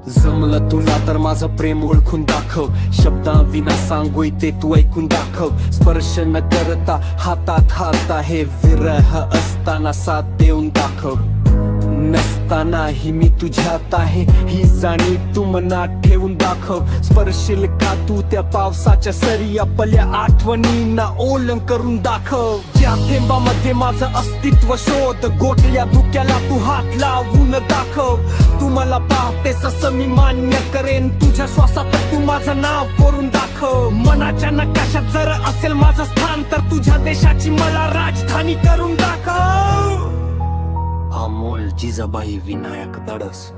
जमलं तुला तर माझं प्रेम ओळखून दाखव, शब्दांविना सांगू ते तू ऐकून दाखव. स्पर्श न करता हातात हात आहे, विरह असताना साथ देऊन दाखव. नसतानाही मी तुझ्यात आहे ही जाणीव तू मनात ठेवून दाखव. स्पर्शील का तू त्या पावसाच्या सरी, आपल्या आठवणींना ओलं करून दाखव. ज्या थेंबामध्ये माझं अस्तित्व शोध, गोठल्या धुक्याला तू हात लावून दाखव. तू मला पाहतेस असं मी मान्य करेन, तुझ्या श्वासात तू माझं नाव करून दाखव. मनाच्या नकाशात जर असेल माझं स्थान, तर तुझ्या देशाची मला राजधानी करून दाखव. अमोल जिजाबाई विनायक दडस.